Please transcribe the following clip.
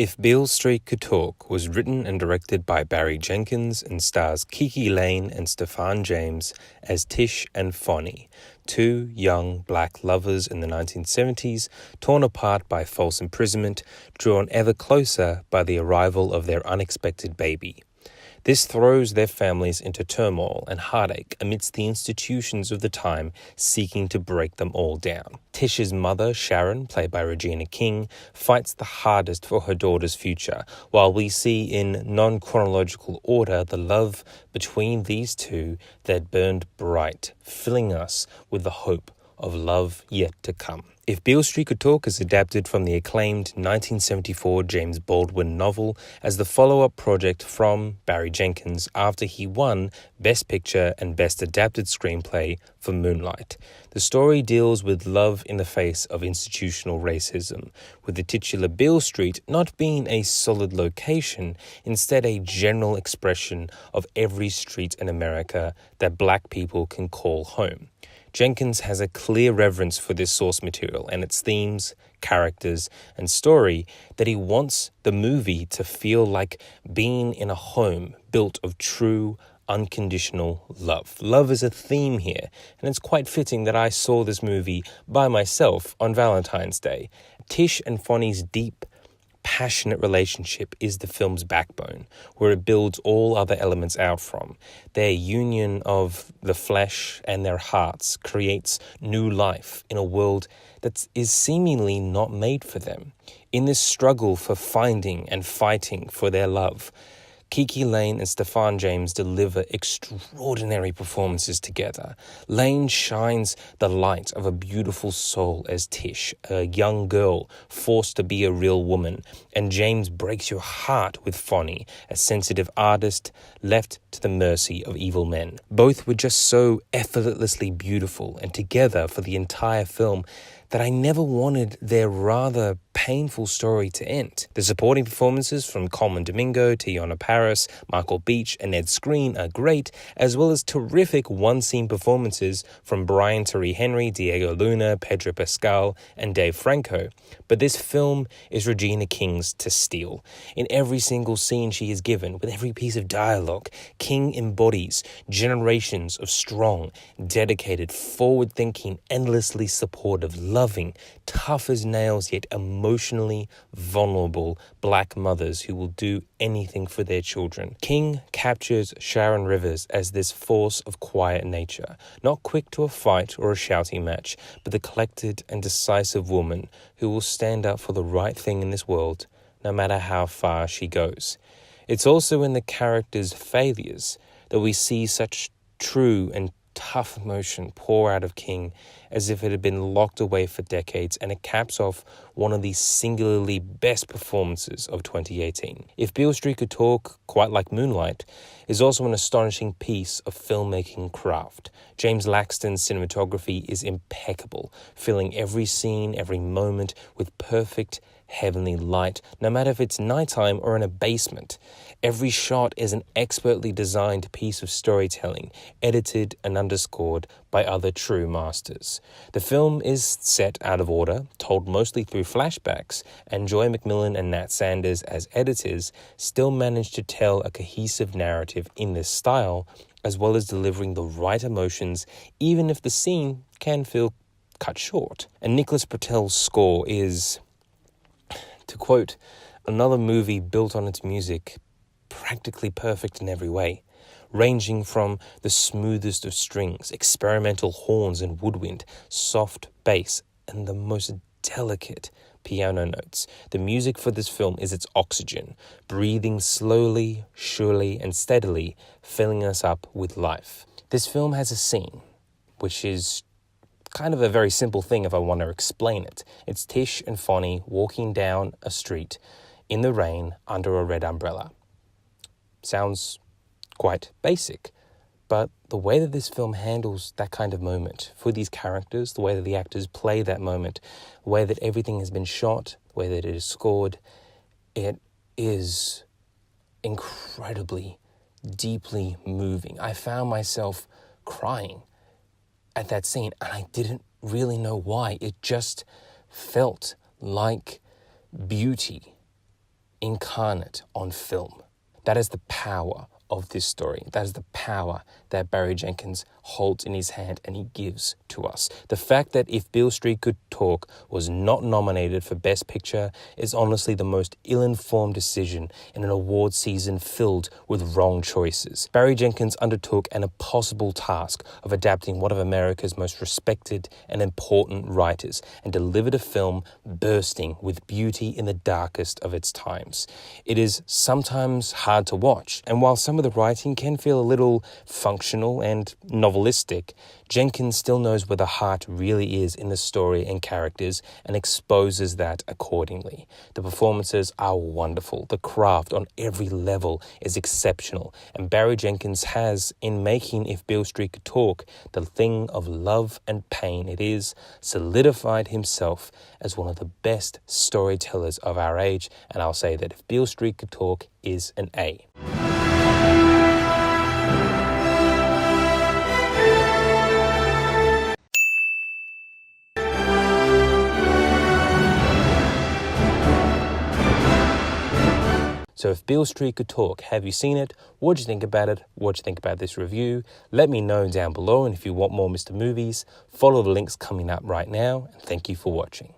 If Beale Street Could Talk was written and directed by Barry Jenkins and stars Kiki Lane and Stephan James as Tish and Fonnie, two young black lovers in the 1970s, torn apart by false imprisonment, drawn ever closer by the arrival of their unexpected baby. This throws their families into turmoil and heartache amidst the institutions of the time seeking to break them all down. Tish's mother, Sharon, played by Regina King, fights the hardest for her daughter's future, while we see in non-chronological order the love between these two that burned bright, filling us with the hope of love yet to come. If Beale Street Could Talk is adapted from the acclaimed 1974 James Baldwin novel as the follow-up project from Barry Jenkins after he won Best Picture and Best Adapted Screenplay for Moonlight. The story deals with love in the face of institutional racism, with the titular Beale Street not being a solid location, instead a general expression of every street in America that black people can call home. Jenkins has a clear reverence for this source material and its themes, characters, and story that he wants the movie to feel like being in a home built of true, unconditional love. Love is a theme here, and it's quite fitting that I saw this movie by myself on Valentine's Day. Tish and Fonnie's deep, passionate relationship is the film's backbone, where it builds all other elements out from. Their union of the flesh and their hearts creates new life in a world that is seemingly not made for them. In this struggle for finding and fighting for their love, Kiki Lane and Stephan James deliver extraordinary performances together. Lane shines the light of a beautiful soul as Tish, a young girl forced to be a real woman, and James breaks your heart with Fonnie, a sensitive artist left to the mercy of evil men. Both were just so effortlessly beautiful and together for the entire film that I never wanted their rather painful story to end. The supporting performances from Coleman Domingo, Tiana Paris, Michael Beach, and Ed Screen are great, as well as terrific one-scene performances from Brian Tyree Henry, Diego Luna, Pedro Pascal, and Dave Franco. But this film is Regina King's to steal. In every single scene she is given, with every piece of dialogue, King embodies generations of strong, dedicated, forward-thinking, endlessly supportive, loving, tough as nails yet emotionally vulnerable black mothers who will do anything for their children. King captures Sharon Rivers as this force of quiet nature, not quick to a fight or a shouting match, but the collected and decisive woman who will stand up for the right thing in this world, no matter how far she goes. It's also in the character's failures that we see such true and tough emotion pour out of King, as if it had been locked away for decades, and it caps off one of the singularly best performances of 2018. If Beale Street Could Talk, quite like Moonlight, is also an astonishing piece of filmmaking craft. James Laxton's cinematography is impeccable, filling every scene, every moment with perfect heavenly light, no matter if it's nighttime or in a basement. Every shot is an expertly designed piece of storytelling, edited and underscored by other true masters. The film is set out of order, told mostly through flashbacks, and Joy McMillan and Nat Sanders as editors still managed to tell a cohesive narrative in this style, as well as delivering the right emotions, even if the scene can feel cut short. And Nicholas Britell's score is, to quote, another movie built on its music, practically perfect in every way, ranging from the smoothest of strings, experimental horns and woodwind, soft bass, and the most delicate piano notes. The music for this film is its oxygen, breathing slowly, surely, and steadily, filling us up with life. This film has a scene, which is kind of a very simple thing if I want to explain it. It's Tish and Fonnie walking down a street in the rain under a red umbrella. Sounds quite basic, but the way that this film handles that kind of moment for these characters, the way that the actors play that moment, the way that everything has been shot, the way that it is scored, it is incredibly, deeply moving. I found myself crying at that scene, and I didn't really know why. It just felt like beauty incarnate on film. That is the power of this story. That is the power that Barry Jenkins holds in his hand and he gives to us. The fact that If Beale Street Could Talk was not nominated for Best Picture is honestly the most ill-informed decision in an award season filled with wrong choices. Barry Jenkins undertook an impossible task of adapting one of America's most respected and important writers and delivered a film bursting with beauty in the darkest of its times. It is sometimes hard to watch, and while some of the writing can feel a little functional and novelistic, Jenkins still knows where the heart really is in the story and characters and exposes that accordingly. The performances are wonderful. The craft on every level is exceptional. And Barry Jenkins has, in making If Beale Street Could Talk, the thing of love and pain it is, solidified himself as one of the best storytellers of our age. And I'll say that If Beale Street Could Talk is an A. So If Beale Street Could Talk, have you seen it? What do you think about it? What do you think about this review? Let me know down below, and if you want more Mr. Movies, follow the links coming up right now, and thank you for watching.